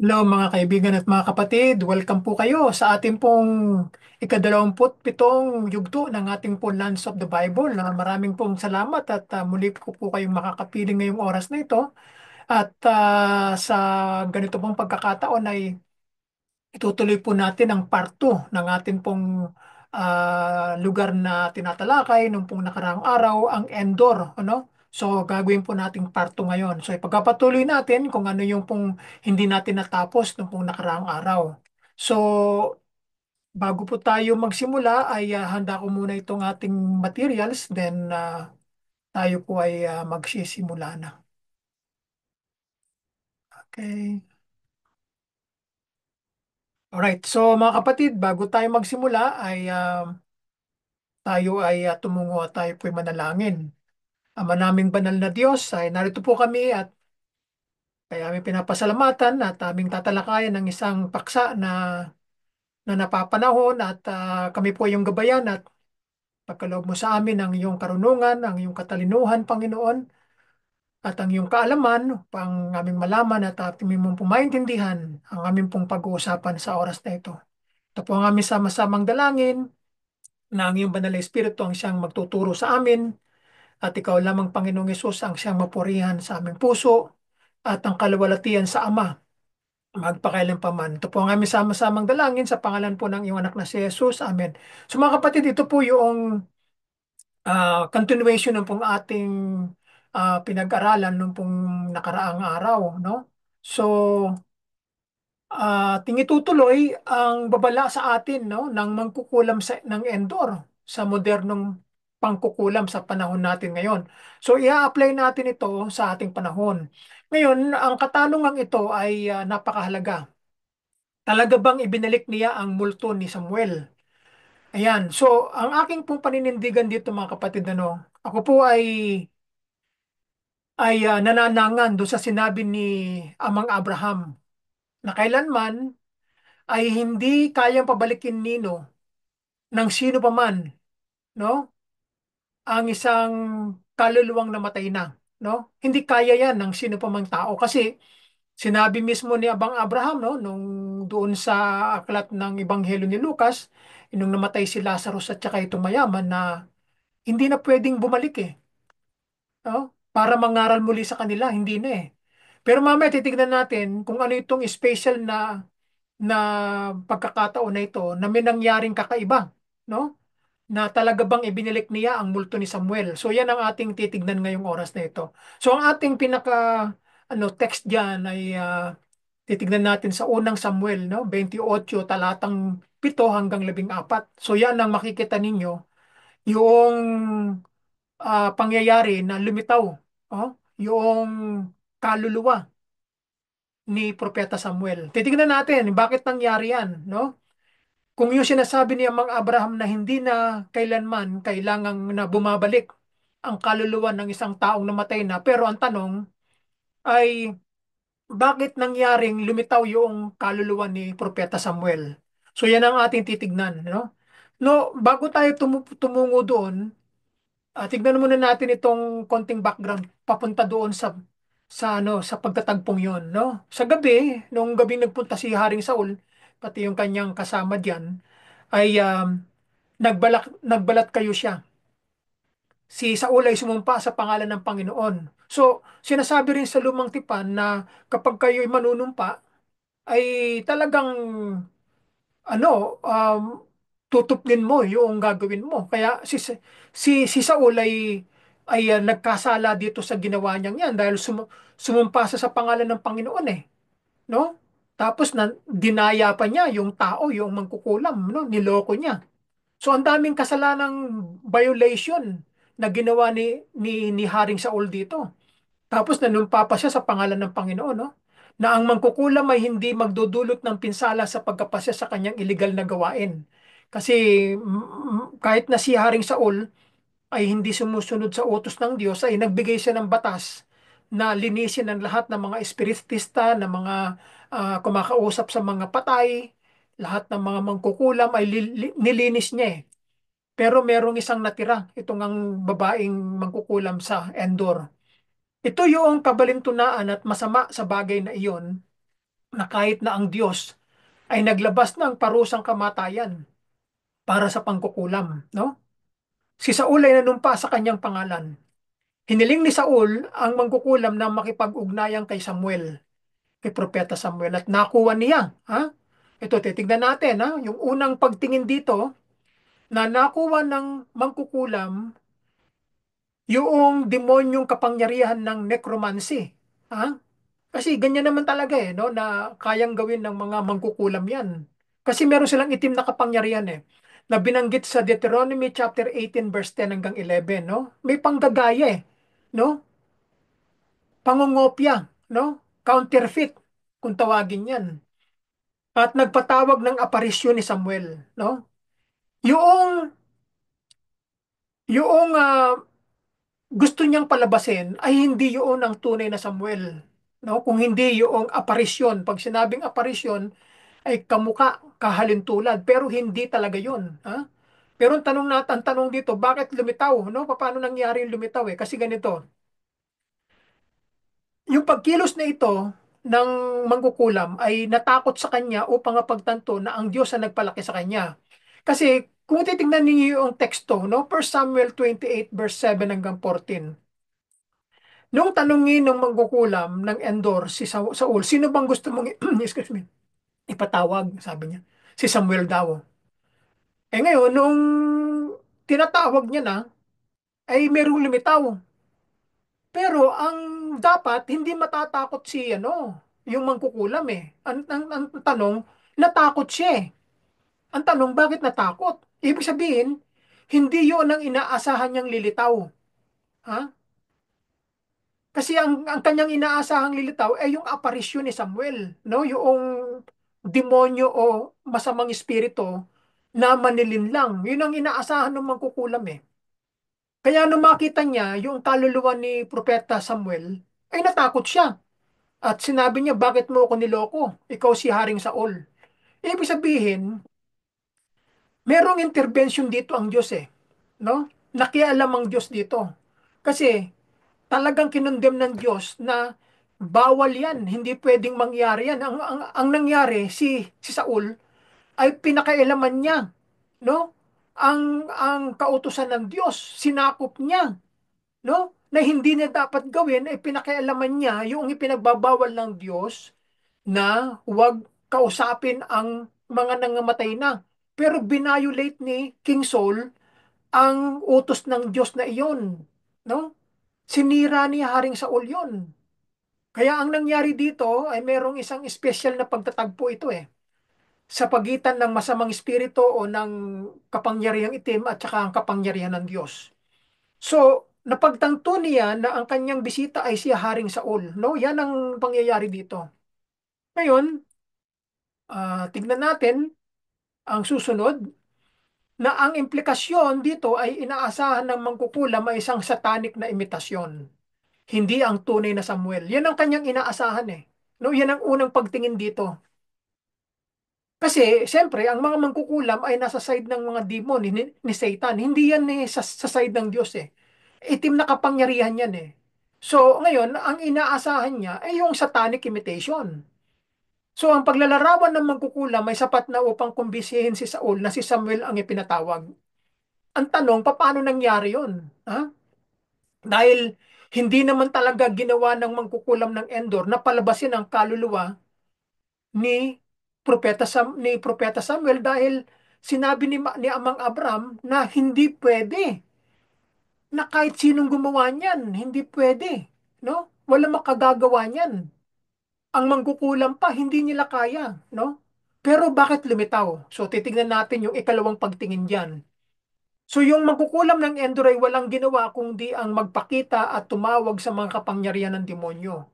Hello mga kaibigan at mga kapatid, welcome po kayo sa ating pong ika-27 yugto ng ating pong Lands of the Bible na maraming pong salamat at muli ko po kayong makakapiling ngayong oras na ito at sa ganito pong pagkakataon ay itutuloy po natin ang part 2 ng ating pong lugar na tinatalakay nung pong nakaraang araw, ang Endor, ano? So, gagawin po nating part 2 ngayon. So, ipagpapatuloy natin kung ano yung pong hindi natin natapos nung pong nakaraang araw. So, bago po tayo magsimula ay handa ko muna itong ating materials, then tayo po ay magsisimula na. Okay. Alright, so mga kapatid, bago tayo magsimula ay tayo ay tumungo at tayo po'y manalangin. Ama naming banal na Diyos, ay narito po kami at kaya aming pinapasalamatan at aming tatalakayan ng isang paksa na napapanahon at kami po yung gabayan at pagkaloob mo sa amin ang iyong karunungan, ang iyong katalinuhan, Panginoon, at ang iyong kaalaman upang aming malaman at aming mong pumaintindihan ang aming pong pag-uusapan sa oras na ito. Ito po ang aming sama-samang dalangin na ang iyong banal na Espiritu ang siyang magtuturo sa amin at ikaw lamang, Panginoong Yesus, ang siyang mapurihan sa aming puso at ang kalawalatian sa Ama, magpakailanpaman. Ito po ang aming sama-samang dalangin sa pangalan po ng iyong anak na si Jesus. Amen. So mga kapatid, ito po yung continuation ng pong ating pinag-aralan nung pong nakaraang araw, no? So, tingitutuloy ang babala sa atin, no, ng mangkukulam ng Endor sa modernong pangkukulam sa panahon natin ngayon. So, i-apply natin ito sa ating panahon. Ngayon, ang katanungang ito ay napakahalaga. Talaga bang ibinalik niya ang multo ni Samuel? Ayan. So, ang aking pong paninindigan dito mga kapatid, ano, ako po ay nananangan doon sa sinabi ni Amang Abraham na kailanman ay hindi kayang pabalikin nino ng sino pa man, no? Ang isang kaluluwang namatay na, no? Hindi kaya yan ng sino pa mang tao kasi sinabi mismo ni Abang Abraham, no, nung doon sa aklat ng Ebanghelyo ni Lucas, nung namatay si Lazarus at saka itong mayaman na hindi na pwedeng bumalik no? Para mangaral muli sa kanila, hindi na Pero mamaya titignan natin kung ano itong special na pagkakataon na ito na may nangyaring kakaiba, no? Na talaga bang ibinilik niya ang multo ni Samuel. So yan ang ating titignan ngayong oras na ito. So ang ating pinaka text diyan ay titignan natin sa unang Samuel, no? 28 talatang 7 hanggang 14. So yan ang makikita ninyo yung pangyayari na lumitaw, oh, yung kaluluwa ni Propeta Samuel. Titignan natin bakit nangyari yan, no? Kung yung sinasabi ni Amang Abraham na hindi na kailanman kailangang na bumabalik ang kaluluwa ng isang taong namatay na, pero ang tanong ay bakit nangyaring lumitaw yung kaluluwa ni Propeta Samuel? So yan ang ating titignan, no? No, bago tayo tumungo doon, tignan muna natin itong konting background papunta doon sa pagtatagpong 'yon, no? Sa gabi, nung gabing nagpunta si Haring Saul pati yung kanyang kasama diyan ay nagbalat kayo siya. Si Saul ay sumumpa sa pangalan ng Panginoon. So, sinasabi rin sa Lumang Tipan na kapag kayo ay manunumpa ay talagang tutuplin mo yung gagawin mo. Kaya si Saul ay nagkasala dito sa ginawa niyang yan dahil sumumpa sa pangalan ng Panginoon no? Tapos dinaya pa niya yung tao, yung mangkukulam, no? Niloko niya. So ang daming kasalanang violation na ginawa ni Haring Saul dito. Tapos nanumpa pa siya sa pangalan ng Panginoon, no? Na ang mangkukulam ay hindi magdudulot ng pinsala sa pagkapasya sa kanyang illegal na gawain. Kasi kahit na si Haring Saul ay hindi sumusunod sa utos ng Diyos, ay nagbigay siya ng batas na linisin ang lahat ng mga espiritista, ng mga kumakausap sa mga patay, lahat ng mga mangkukulam ay nilinis niya Pero merong isang natira, itong ang babaeng mangkukulam sa Endor. Ito yung kabalintunaan at masama sa bagay na iyon na kahit na ang Diyos ay naglabas ng parusang kamatayan para sa pangkukulam, no? Si Saul ay nanumpa sa kanyang pangalan. Hiniling ni Saul ang mangkukulam na makipag-ugnayan kay Samuel, kay Propeta Samuel, at nakuha niya. Ha? Ito, titignan natin, ha? Yung unang pagtingin dito, na nakuha ng mangkukulam yung demonyong kapangyarihan ng necromancy. Ha? Kasi ganyan naman talaga no, na kayang gawin ng mga mangkukulam yan. Kasi meron silang itim na kapangyarihan na binanggit sa Deuteronomy chapter 18 verse 10 hanggang 11, no? May panggagaya no? Pangungopia, no? Counterfeit, kung tawagin yan. At nagpatawag ng aparisyon ni Samuel, no? Yung yung gusto niyang palabasin ay hindi yun ang tunay na Samuel, no? Kung hindi yung aparisyon. Pag sinabing aparisyon ay kamuka, kahalintulad, pero hindi talaga yun, ha? Pero ang tanong dito, bakit lumitaw, no? Paano nangyari yung lumitaw Kasi ganito, yung pagkilos na ito ng mangkukulam ay natakot sa kanya upang mapagtanto na ang Diyos ang nagpalaki sa kanya. Kasi kung titingnan niyo yung teksto, no? 1 Samuel 28 verse 7 hanggang 14. Nung tanungin ng mangkukulam ng Endor si Saul, sino bang gusto mong excuse me, ipatawag, sabi niya. Si Samuel daw. Ngayon, nung tinatawag niya na, ay merong lumitaw. Pero ang dapat, hindi matatakot si yung mangkukulam ang tanong, natakot siya Ang tanong, bakit natakot? Ibig sabihin, hindi yun ang inaasahan niyang lilitaw. Ha? Kasi ang kanyang inaasahang lilitaw ay yung aparisyon ni Samuel, no? Yung demonyo o masamang espiritu na manilinlang. Yun ang inaasahan ng mangkukulam Kaya nung makita niya yung kaluluwa ni Propeta Samuel, ay natakot siya. At sinabi niya, bakit mo ako niloko? Ikaw si Haring Saul. Ibig sabihin, merong intervention dito ang Diyos No? Nakialam ang Diyos dito. Kasi talagang kinondem ng Diyos na bawal yan, hindi pwedeng mangyari yan. Ang nangyari, si Saul ay pinakailaman niya, no? Ang kautusan ng Diyos, sinakop niya, no? Na hindi niya dapat gawin, ay pinakailaman niya yung ipinagbabawal ng Diyos na huwag kausapin ang mga nangamatay na. Pero binayolate ni King Saul ang utos ng Diyos na iyon, no? Sinira ni Haring Saul yun. Kaya ang nangyari dito ay merong isang special na pagtatagpo ito sa pagitan ng masamang espiritu o ng kapangyarihang itim at saka ang kapangyarihan ng Diyos. So, napagtanto niya na ang kanyang bisita ay si Haring Saul, no? Yan ang pangyayari dito. Ngayon, tignan natin ang susunod na ang implikasyon dito ay inaasahan ng mangkukulam ay isang satanic na imitasyon. Hindi ang tunay na Samuel. Yan ang kanyang inaasahan No, yan ang unang pagtingin dito. Kasi, siyempre, ang mga mangkukulam ay nasa side ng mga demon, ni Satan. Hindi yan sa side ng Diyos Itim na kapangyarihan yan So, ngayon, ang inaasahan niya ay yung satanic imitation. So, ang paglalarawan ng mangkukulam ay sapat na upang kumbisihin si Saul na si Samuel ang ipinatawag. Ang tanong, paano nangyari yun? Ha? Dahil hindi naman talaga ginawa ng mangkukulam ng Endor na palabasin ang kaluluwa ni Propeta Samuel dahil sinabi ni Amang Abraham na hindi pwede na kahit sinong gumawa niyan, hindi pwede, no? Wala makagagawa niyan. Ang mangkukulam pa, hindi nila kaya, no? Pero bakit lumitaw? So titingnan natin yung ikalawang pagtingin diyan. So yung mangkukulam ng Endor ay walang ginawa kundi ang magpakita at tumawag sa mga kapangyarihan ng demonyo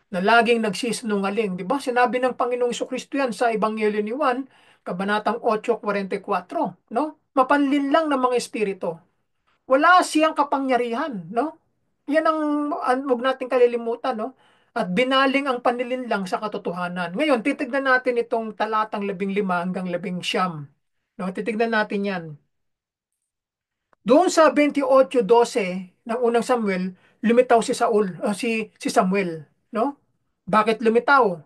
na laging nagsisinungaling. Di ba? Sinabi ng Panginoong Kristo yan sa Ebanghelyo ni Juan, Kabanatang 8:44, no? Mapanlin lang ng mga espiritu. Wala siyang kapangyarihan, no? Yan wag nating kalilimutan, no? At binaling ang panlilinlang sa katotohanan. Ngayon, titignan natin itong talatang 15 hanggang 19. No? Titignan natin yan. Doon sa 28:12 ng unang Samuel, lumitaw si Saul, si Samuel, no? Bakit lumitaw?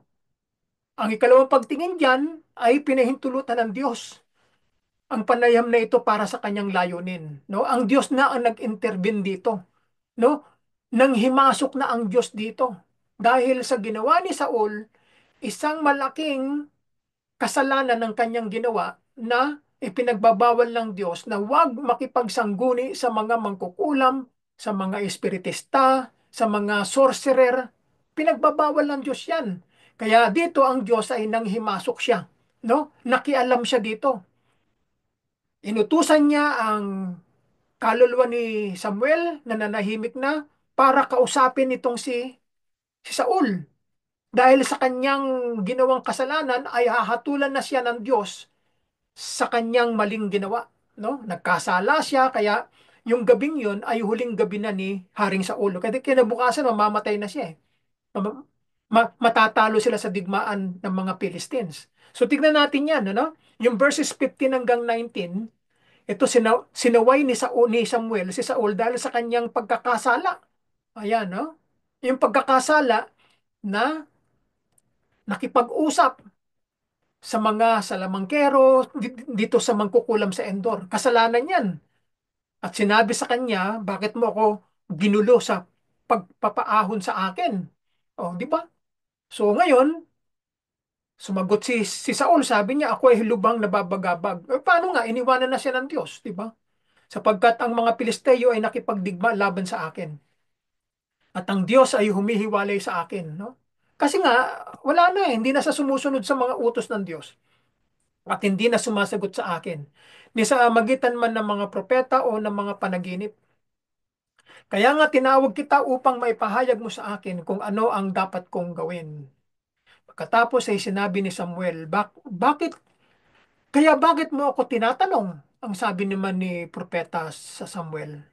Ang ikalawang pagtingin diyan ay pinahintulutan ng Diyos ang panayam na ito para sa kanyang layunin, no? Ang Diyos na ang nag-intervene dito, no? Nang himasok na ang Diyos dito. Dahil sa ginawa ni Saul, isang malaking kasalanan ng kanyang ginawa na ipinagbabawal ng Diyos na huwag makipagsangguni sa mga mangkukulam, sa mga espiritista, sa mga sorcerer. Pinagbabawal ng Diyos yan. Kaya dito ang Diyos ay nanghimasok siya. No? Nakialam siya dito. Inutusan niya ang kaluluwa ni Samuel na nanahimik na para kausapin itong si Saul. Dahil sa kanyang ginawang kasalanan ay hahatulan na siya ng Diyos sa kanyang maling ginawa. No? Nagkasala siya, kaya yung gabing yun ay huling gabi na ni Haring Saul. Kasi kinabukasan, mamamatay na siya eh. Matatalo sila sa digmaan ng mga Philistines. So tignan natin yan, ano? Yung verses 15 hanggang 19, ito sinaway ni Samuel si Saul dahil sa kanyang pagkakasala. Ayan, no? Yung pagkakasala na nakipag-usap sa mga salamangkero dito sa mangkukulam sa Endor. Kasalanan yan. At sinabi sa kanya, bakit mo ako ginulo sa pagpapaahon sa akin? Oh, di ba? So ngayon, sumagot si Saul, sabi niya, ako ay lubang nababagabag. Paano nga? Iniwanan na siya ng Diyos, di ba? Sapagkat ang mga Pilisteo ay nakipagdigma laban sa akin. At ang Diyos ay humihiwalay sa akin, no? Kasi nga, wala na eh. Hindi na sa sumusunod sa mga utos ng Diyos. At hindi na sumasagot sa akin. Ni sa magitan man ng mga propeta o ng mga panaginip. Kaya nga tinawag kita upang maipahayag mo sa akin kung ano ang dapat kong gawin. Pagkatapos ay sinabi ni Samuel, bakit mo ako tinatanong? Ang sabi naman ni propeta sa Samuel.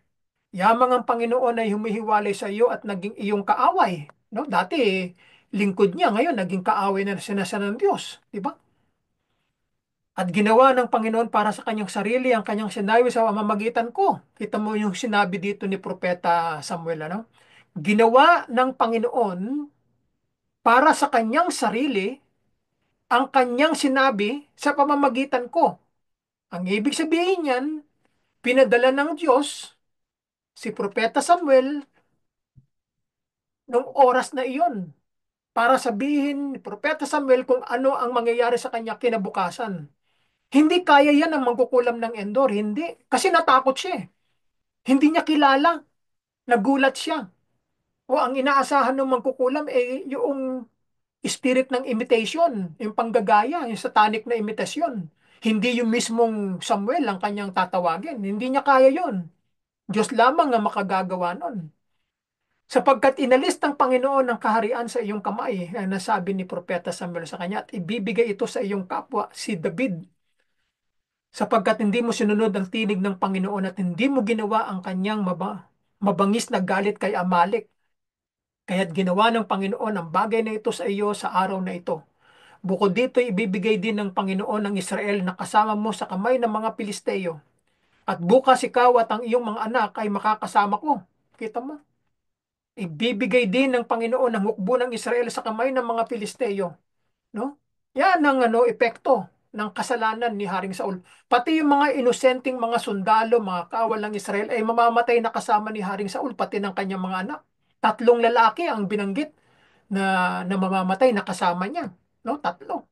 Yamang ang Panginoon ay humihiwalay sa iyo at naging iyong kaaway. No? Dati, lingkod niya, ngayon naging kaaway na siya ng Diyos. Di ba? At ginawa ng Panginoon para sa kanyang sarili ang kanyang sinabi sa pamamagitan ko. Kita mo yung sinabi dito ni Propeta Samuel, ano? Ginawa ng Panginoon para sa kanyang sarili ang kanyang sinabi sa pamamagitan ko. Ang ibig sabihin niyan, pinadala ng Diyos si Propeta Samuel nung oras na iyon para sabihin ni Propeta Samuel kung ano ang mangyayari sa kanya kinabukasan. Hindi kaya yan ang mangkukulam ng Endor, hindi. Kasi natakot siya eh. Hindi niya kilala. Nagulat siya. O ang inaasahan ng mangkukulam eh yung spirit ng imitation, yung panggagaya, yung satanic na imitasyon. Hindi yung mismong Samuel ang kanyang tatawagin. Hindi niya kaya yon. Diyos lamang ang makagagawa nun. Sapagkat inalis ng Panginoon ang kaharian sa iyong kamay, nasabi ni Propeta Samuel sa kanya, at ibibigay ito sa iyong kapwa, si David, sapagkat hindi mo sinunod ang tinig ng Panginoon at hindi mo ginawa ang kanyang mabangis na galit kay Amalek. Kaya't ginawa ng Panginoon ang bagay na ito sa iyo sa araw na ito. Bukod dito, ibibigay din ng Panginoon ng Israel na kasama mo sa kamay ng mga Pilisteo. At bukas ikaw at ang iyong mga anak ay makakasama ko. Kita mo? Ibibigay din ng Panginoon ang hukbo ng Israel sa kamay ng mga Pilisteo. No? Yan ang epekto ng kasalanan ni Haring Saul. Pati yung mga inosenteng mga sundalo, mga kawal ng Israel ay mamamatay na kasama ni Haring Saul, pati ng kanyang mga anak. Tatlong lalaki ang binanggit na mamamatay na kasama niya. No? Tatlo.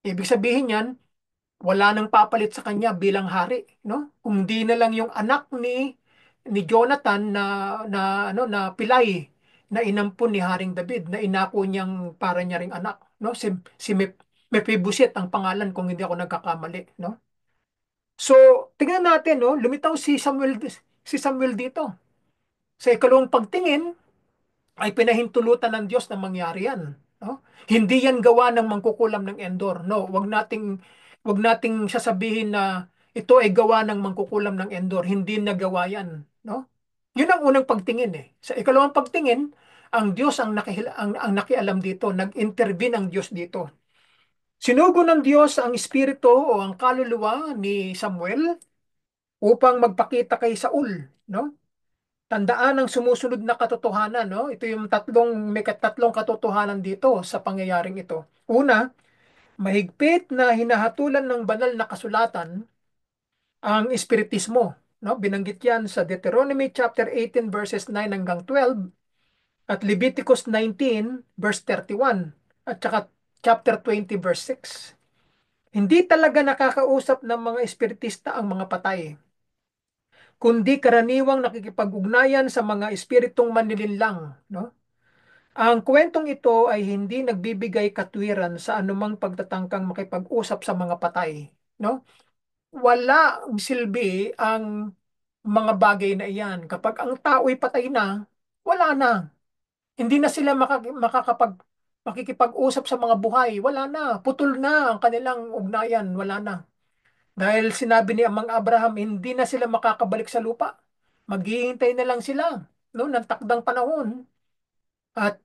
Ibig sabihin yan, wala nang papalit sa kanya bilang hari, no? Kung di na lang yung anak ni Jonathan na pilay na inampun ni Haring David na inako niyang para niya ring anak, no? Si Mephibosheth ang pangalan kung hindi ako nagkakamali, no? So, tingnan natin, no? Lumitaw si Samuel dito. Sa ikalawang pagtingin, ay pinahintulutan ng Diyos na mangyari yan. No? Hindi yan gawa ng mangkukulam ng Endor. No, wag nating sasabihin na ito ay gawa ng mangkukulam ng Endor. Hindi nagawa yan. No? Yun ang unang pagtingin eh. Sa ikalawang pagtingin, ang Diyos ang nakialam dito. Nag-intervene ang Diyos dito. Sinugo ng Diyos ang espiritu o ang kaluluwa ni Samuel upang magpakita kay Saul, no? Tandaan ang sumusunod na katotohanan, no? Ito yung may tatlong katotohanan dito sa pangyayaring ito. Una, mahigpit na hinahatulan ng banal na kasulatan ang espiritismo, no? Binanggit yan sa Deuteronomy chapter 18 verses 9 hanggang 12 at Leviticus 19 verse 31 at saka chapter 20 verse 6. Hindi talaga nakakausap ng mga espiritista ang mga patay, kundi karaniwang nakikipag-ugnayan sa mga espiritong manlilinlang, no? Ang kwentong ito ay hindi nagbibigay katwiran sa anumang pagtatangkang makipag-usap sa mga patay, no? Wala silbi ang mga bagay na iyan. Kapag ang tao'y patay na, wala na. Hindi na sila makikipag-usap sa mga buhay. Wala na. Putol na ang kanilang ugnayan. Wala na. Dahil sinabi ni Amang Abraham, hindi na sila makakabalik sa lupa. Maghihintay na lang sila, no, ng takdang panahon. At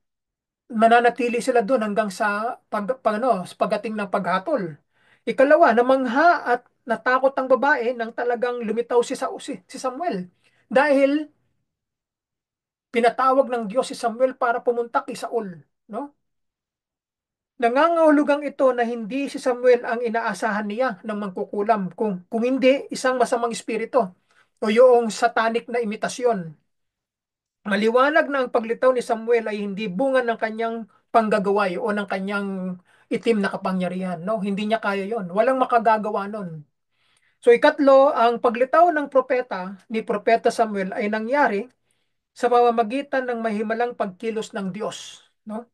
mananatili sila doon hanggang sa sa pagdating ng paghatol. Ikalawa, namangha at natakot ang babae nang talagang lumitaw si Samuel. Dahil pinatawag ng Diyos si Samuel para pumunta kay Saul, no? Nangangahulugang ito na hindi si Samuel ang inaasahan niya ng mangkukulam, kung hindi isang masamang espiritu o yung satanic na imitasyon. Maliwanag na ang paglitaw ni Samuel ay hindi bunga ng kanyang panggagaway o ng kanyang itim na kapangyarihan. No? Hindi niya kaya yon. Walang makagagawa nun. So ikatlo, ang paglitaw ng ni Propeta Samuel ay nangyari sa pamamagitan ng mahimalang pagkilos ng Diyos. No?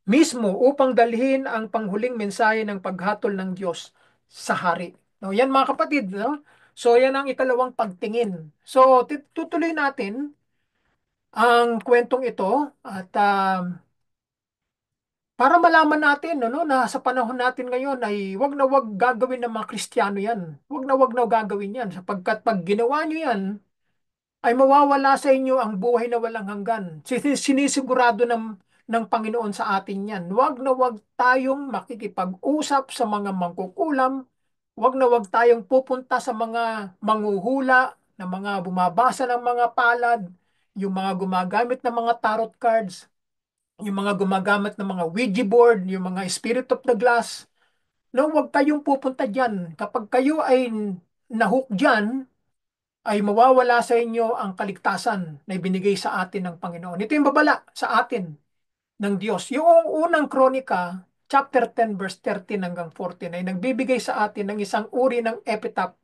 Mismo upang dalhin ang panghuling mensahe ng paghatol ng Diyos sa hari. No? Yan mga kapatid. No? So yan ang ikalawang pagtingin. So tutuloy natin ang kwentong ito at para malaman natin no, na sa panahon natin ngayon ay wag na wag gagawin ng mga Kristiyano yan. Wag na gagawin yan sapagkat pag ginawa nyo yan ay mawawala sa inyo ang buhay na walang hanggan. Sinisigurado ng Panginoon sa atin yan. Wag na wag tayong makikipag-usap sa mga mangkukulam. Wag na wag tayong pupunta sa mga manghuhula, na mga bumabasa ng mga palad, yung mga gumagamit ng mga tarot cards, yung mga gumagamit ng mga Ouija board, yung mga Spirit of the Glass. No, wag kayong pupunta diyan. Kapag kayo ay nahook diyan, ay mawawala sa inyo ang kaligtasan na ibinigay sa atin ng Panginoon. Ito yung babala sa atin ng Diyos. Yung unang kronika, chapter 10, verse 13 hanggang 14, ay nagbibigay sa atin ng isang uri ng epitaph,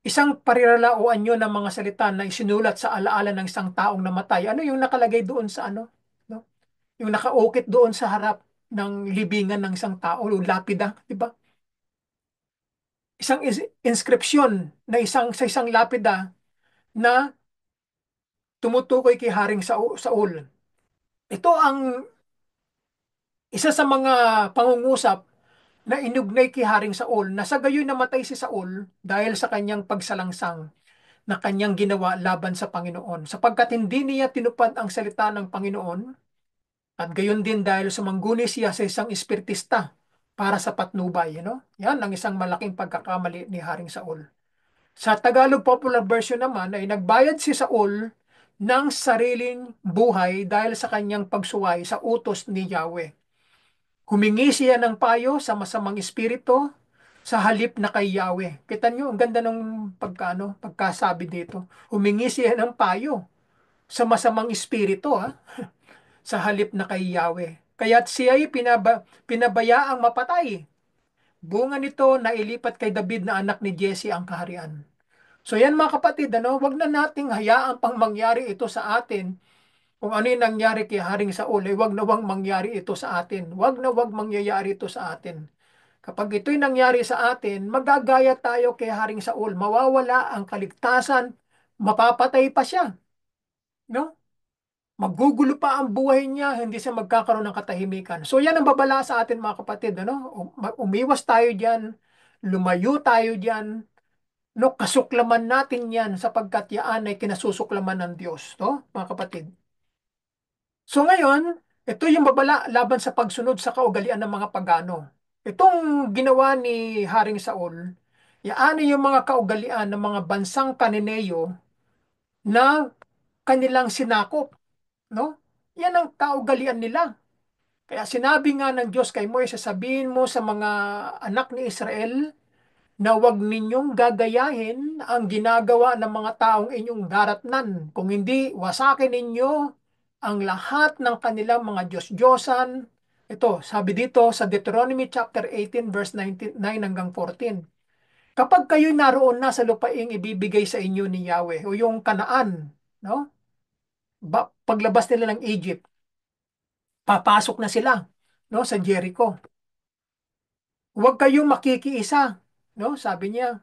isang pariralaoan nyo ng mga salita na isinulat sa alaala ng isang taong namatay. Ano yung nakalagay doon sa ano? No? Yung nakaukit doon sa harap ng libingan ng isang tao, yung lapida, di ba? Isang inscription na sa isang lapida na tumutukoy kay Haring Saul. Ito ang isa sa mga pangungusap na inugnay kay Haring Saul na sa gayoy namatay si Saul dahil sa kanyang pagsalangsang na kanyang ginawa laban sa Panginoon. Sapagkat hindi niya tinupad ang salita ng Panginoon at gayon din dahil sumangguni siya sa isang espiritista para sa patnubay. Yan ang isang malaking pagkakamali ni Haring Saul. Sa Tagalog Popular Version naman ay nagbayad si Saul ng sariling buhay dahil sa kanyang pagsuway sa utos ni Yahweh. Humingi siya ng payo sa masamang espiritu sa halip na kay Yahweh. Kita nyo, ang ganda ng pagkasabi dito. Humingi siya ng payo sa masamang espiritu sa halip na kay Yahweh. Kaya't siya ay pinabayaang mapatay. Bunga nito na ilipat kay David na anak ni Jesse ang kaharian. So yan mga kapatid, wag na nating hayaan pang mangyari ito sa atin. Kung ano yung nangyari kay Haring Saul, wag na wag mangyari ito sa atin. Wag na wag mangyayari ito sa atin. Kapag ito'y nangyari sa atin, magagaya tayo kay Haring Saul. Mawawala ang kaligtasan, mapapatay pa siya. No? Magugulo pa ang buhay niya, hindi siya magkakaroon ng katahimikan. So yan ang babala sa atin mga kapatid. Umiwas tayo diyan, lumayo tayo diyan, no, kasuklaman natin yan sapagkat yaan ay kinasusuklaman ng Diyos. No, mga kapatid. So ngayon, ito yung babala laban sa pagsunod sa kaugalian ng mga pagano. Itong ginawa ni Haring Saul, yaan yung mga kaugalian ng mga bansang Kanineyo na kanilang sinakop, no? Yan ang kaugalian nila. Kaya sinabi nga ng Diyos kay Moises, sabihin mo sa mga anak ni Israel na huwag ninyong gagayahin ang ginagawa ng mga taong inyong daratnan. Kung hindi, wasakin ninyo ang lahat ng kanilang mga Diyos-Diyosan. Ito, sabi dito sa Deuteronomy chapter 18 verse 9 hanggang 14. Kapag kayo'y naroon na sa lupaing ibibigay sa inyo ni Yahweh o yung Kanaan, no? Paglabas nila ng Egypt, papasok na sila, no, sa Jericho. Huwag kayong makikiisa, no? Sabi niya,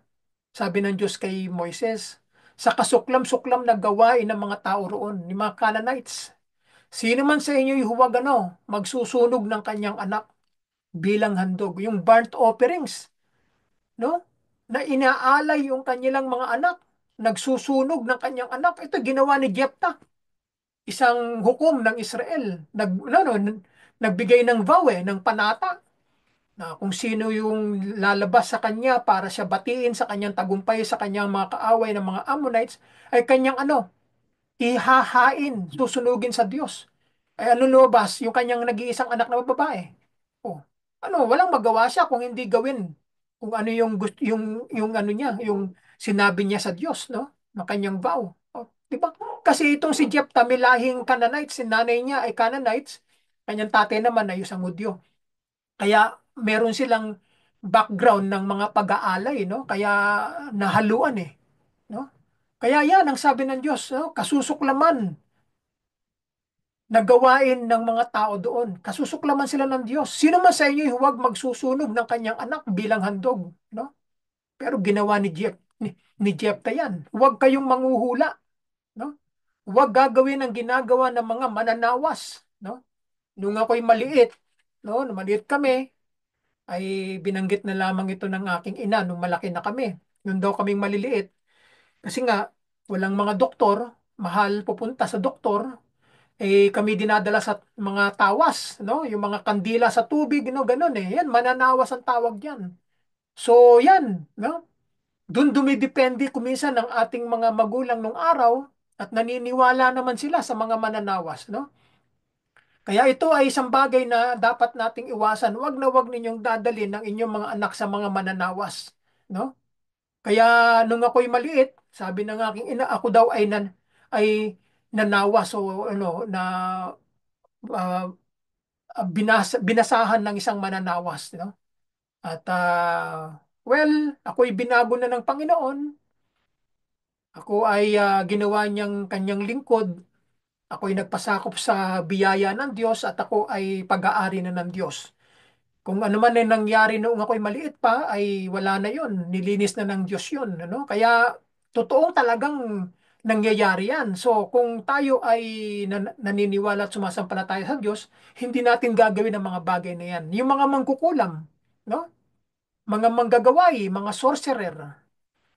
sabi ng Diyos kay Moises, sa kasuklam-suklam na gawain ng mga tao roon, ni mga Canaanites. Sino man sa inyo'y huwag magsusunog ng kanyang anak bilang handog. Yung burnt offerings, no? Na inaalay yung kanilang mga anak, nagsusunog ng kanyang anak. Ito ginawa ni Jephthah, isang hukom ng Israel. Nagbigay ng vow ng panata na kung sino yung lalabas sa kanya para siya batiin sa kanyang tagumpay sa kanyang mga kaaway ng mga Ammonites ay kanyang ihahain, susunugin sa Diyos. Ay ano lumabas? Yung kanyang nag-iisang anak na babae. Oh, walang magawa siya kung hindi gawin kung ano yung gusto, yung ano niya, yung sinabi niya sa Diyos, no? Na kanyang vow. Oh, di ba? Kasi itong si Jephthah, may lahing Canaanites, si nanay niya ay Canaanites, kanyang tatay naman ay isang Hudyo. Kaya meron silang background ng mga pag-aalay, no? Kaya nahaluan no? Kaya yan ang sabi ng Diyos, no? Kasusuklaman na gawain ng mga tao doon. Kasusuklaman sila ng Diyos. Sino man sa inyo huwag magsusunog ng kanyang anak bilang handog, no? Pero ginawa ni Jephthah yan. Huwag kayong manghuhula, no? Huwag gagawin ang ginagawa ng mga mananawas, no? Nung ako'y maliit, no? Nung maliit kami, ay binanggit na lamang ito ng aking ina nung malaki na kami. Nung daw kaming maliliit. Kasi nga, walang mga doktor, mahal pupunta sa doktor, kami dinadala sa mga tawas, no? Yung mga kandila sa tubig, no? Ganun Yan, mananawas ang tawag yan. So, yan, no? Doon dumidepende kuminsan ng ating mga magulang nung araw at naniniwala naman sila sa mga mananawas, no? Kaya ito ay isang bagay na dapat nating iwasan. Huwag ninyong dadalhin ang inyong mga anak sa mga mananawas, no? Kaya nung ako'y maliit, sabi ng aking ina, ako daw ay nanawas o na ah, binasahan ng isang mananawas, no? At well, ako'y binago na ng Panginoon. Ako ay ginawa niyang kanyang lingkod. Ako'y nagpasakop sa biyaya ng Diyos at ako ay pag-aari na ng Diyos. Kung ano man ay nangyari noong ako'y maliit pa, ay wala na yon. Nilinis na ng Diyos yon. Ano? Kaya totoong talagang nangyayari yan. So kung tayo ay naniniwala at sumasampalataya sa Diyos, hindi natin gagawin ang mga bagay na yan. Yung mga mangkukulam, no? Mga manggagawayi, mga sorcerer,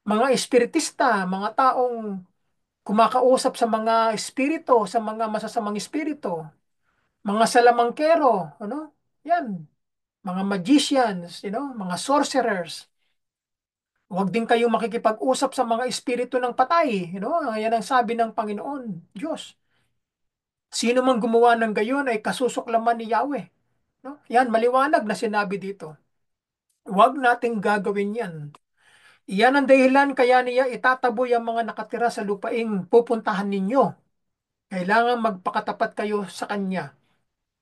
mga espiritista, mga taong kumakausap sa mga espiritu, sa mga masasamang espiritu, mga salamangkero, Yan, mga magicians, mga sorcerers. Huwag din kayong makikipag-usap sa mga espiritu ng patay, Yan ang sabi ng Panginoon, Diyos. Sino man gumawa ng gayon ay kasusuklaman ni Yahweh, no? Yan, maliwanag na sinabi dito. Huwag nating gagawin yan. Iyan ang dahilan kaya niya itataboy ang mga nakatira sa lupaing pupuntahan ninyo. Kailangan magpakatapat kayo sa Kanya.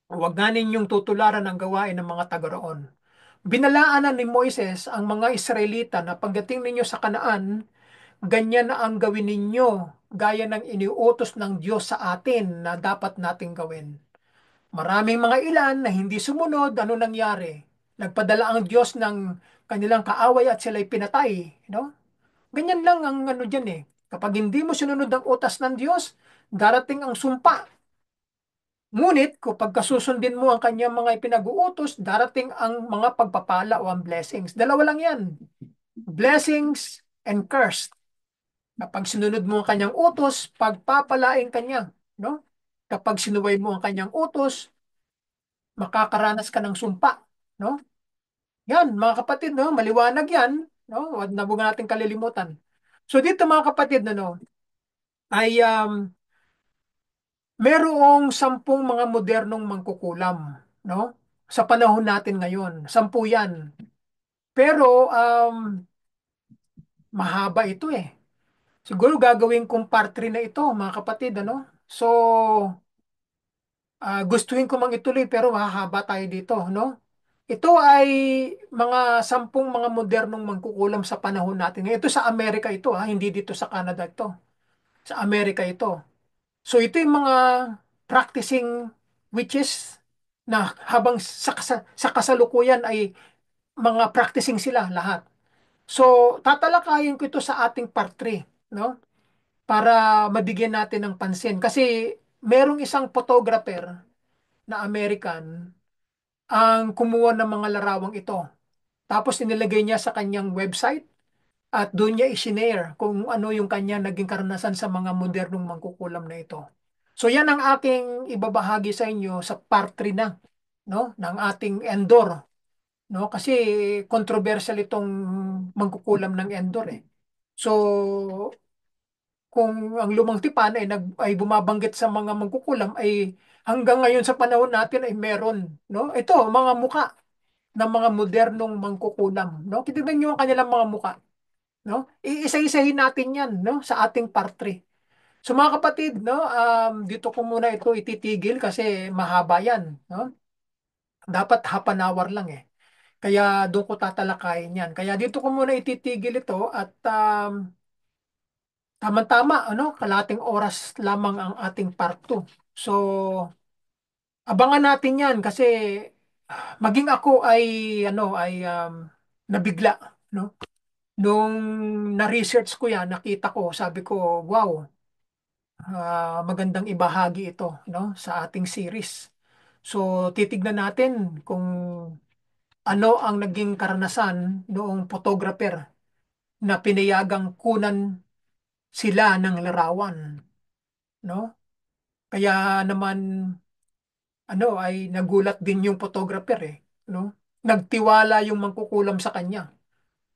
Huwag nga ninyong tutularan ang gawain ng mga taga roon. Binalaanan ni Moises ang mga Israelita na pagdating ninyo sa Kanaan, ganyan na ang gawin ninyo, gaya ng iniutos ng Diyos sa atin na dapat nating gawin. Maraming mga ilan na hindi sumunod, ano nangyari? Nagpadala ang Diyos ng kanilang kaaway at sila'y pinatay, no? Ganyan lang ang ano dyan Kapag hindi mo sinunod ang utas ng Diyos, darating ang sumpa. Ngunit kapag kasusundin mo ang kanyang mga ipinag-uutos, darating ang mga pagpapala o ang blessings. Dalawa lang yan. Blessings and cursed. Kapag sinunod mo ang kanyang utos, pagpapalain kanya. No? Kapag sinuway mo ang kanyang utos, makakaranas ka ng sumpa. No? Yan, mga kapatid, no? Maliwanag yan. No? Huwag na natin kalilimutan. So dito mga kapatid, ay Merong 10 mga modernong mangkukulam, no? Sa panahon natin ngayon, 10 yan. Pero mahaba ito eh. Siguro gagawin kong part 3 na ito, mga kapatid, ano? So, gustuhin ko mang ituloy pero mahaba tayo dito, no? Ito ay mga 10 mga modernong mangkukulam sa panahon natin. Ito sa Amerika ito, ha? Hindi dito sa Canada ito. Sa Amerika ito. So ito yung mga practicing witches na habang sa kasalukuyan ay mga practicing sila lahat. So tatalakayin ko ito sa ating part 3, no? Para mabigyan natin ng pansin. Kasi merong isang photographer na American ang kumuha ng mga larawang ito. Tapos inilagay niya sa kanyang website at doon niya i-share kung ano yung kanya naging karanasan sa mga modernong mangkukulam na ito. So yan ang aking ibabahagi sa inyo sa part 3 na, no, ng ating Endor, no? Kasi controversial itong mangkukulam ng Endor eh. So kung ang Lumang Tipan ay bumabanggit sa mga mangkukulam ay hanggang ngayon sa panahon natin ay meron, no? Ito mga muka ng mga modernong mangkukulam, no? Tignan niyo ang kanilang mga muka, no? Iisa-isahin natin 'yan, no, sa ating part 3. So mga kapatid, no, dito ko muna ito ititigil kasi mahaba 'yan, no? Dapat half an hour lang eh. Kaya doon ko tatalakayin 'yan. Kaya dito ko muna ititigil ito at tama-tama, ano, kalating oras lamang ang ating part 2. So abangan natin 'yan kasi maging ako ay nabigla, no? Nung na-research ko 'yan, nakita ko, sabi ko, wow, magandang ibahagi ito, no, sa ating series. So titignan natin kung ano ang naging karanasan noong photographer na pinayagang kunan sila ng larawan, no? Kaya naman ay nagulat din yung photographer eh, no? Nagtiwala yung mangkukulam sa kanya.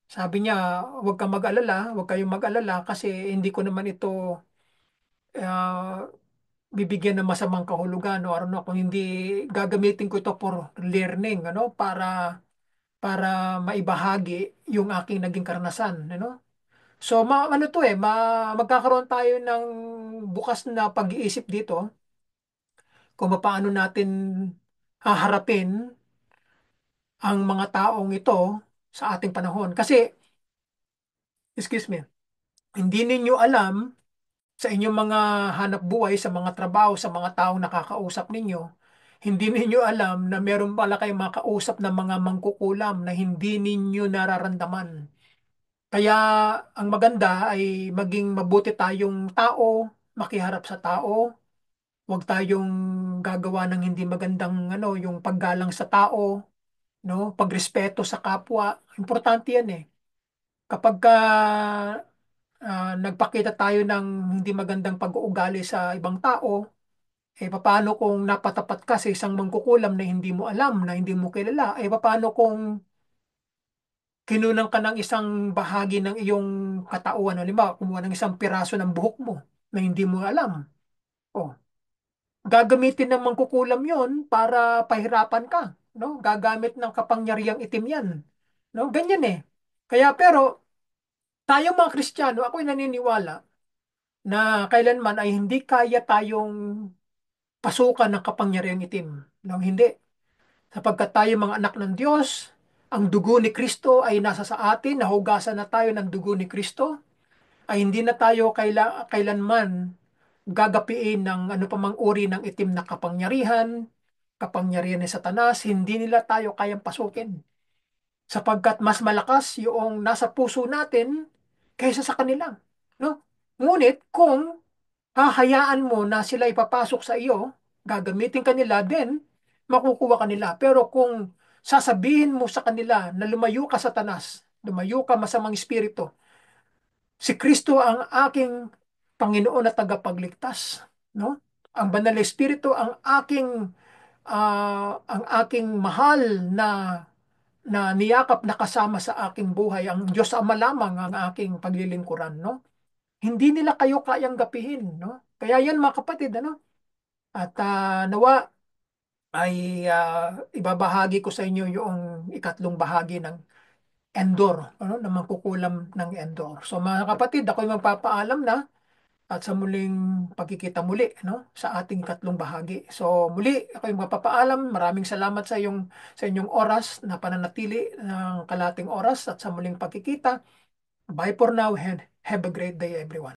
Sabi niya, huwag kang mag-alala, huwag kayong mag-alala kasi hindi ko naman ito ah, bibigyan ng masamang kahulugan o ano, kung hindi gagamitin ko ito for learning, ano, para maibahagi yung aking naging karanasan, ano. So ano to eh, magkakaroon tayo ng bukas na pag-iisip dito kung paano natin haharapin ang mga taong ito sa ating panahon. Kasi, excuse me, hindi ninyo alam sa inyong mga hanap buhay, sa mga trabaho, sa mga taong nakakausap ninyo, hindi ninyo alam na meron pala kayong makausap na mga mangkukulam na hindi ninyo nararamdaman. Kaya ang maganda ay maging mabuti tayong tao, makiharap sa tao, huwag tayong gagawa ng hindi magandang yung paggalang sa tao, no? Pagrespeto sa kapwa. Importante 'yan eh. Kapag nagpakita tayo ng hindi magandang pag-uugali sa ibang tao, paano kung napatapat ka sa isang mangkukulam na hindi mo alam, na hindi mo kilala? Paano kung kinunan ka ng isang bahagi ng iyong katauhan? Halimbawa, kumuha ng isang piraso ng buhok mo na hindi mo alam. Oh, gagamitin ng mangkukulam yon para pahirapan ka. No? Gagamit ng kapangyarihang itim yan. No? Ganyan eh. Kaya pero, tayo mga Kristiyano, ako'y naniniwala na kailanman ay hindi kaya tayong pasukan ng kapangyarihang itim. No, hindi. Sapagkat tayo mga anak ng Diyos, ang dugo ni Kristo ay nasa sa atin, nahugasan na tayo ng dugo ni Kristo, ay hindi na tayo kailanman gagapiin ng ano pa mang uri ng itim na kapangyarihan ni Satanas, hindi nila tayo kayang pasukin. Sapagkat mas malakas yung nasa puso natin kaysa sa kanila. No? Ngunit kung hahayaan mo na sila ipapasok sa iyo, gagamitin kanila din, makukuha kanila. Pero kung sasabihin mo sa kanila na lumayo ka Satanas, lumayo ka masamang espiritu, si Kristo ang aking Panginoon at tagapagligtas, no? Ang Banal na Espiritu ang aking mahal na niyakap na kasama sa aking buhay. Ang Diyos Ama lamang ang aking paglilingkuran, no? Hindi nila kayo kayang gapihin, no? Kaya yan mga kapatid, ano? At nawa ay ibabahagi ko sa inyo yung ikatlong bahagi ng Endor, ano, ng mangkukulam ng Endor. So mga kapatid, ako'y magpapaalam na at sa muling pagkikita muli, no, sa ating ikatlong bahagi. So muli, ako'y magpapaalam. Maraming salamat sa inyong oras na pananatili ng kalating oras at sa muling pagkikita. Bye for now and have a great day everyone.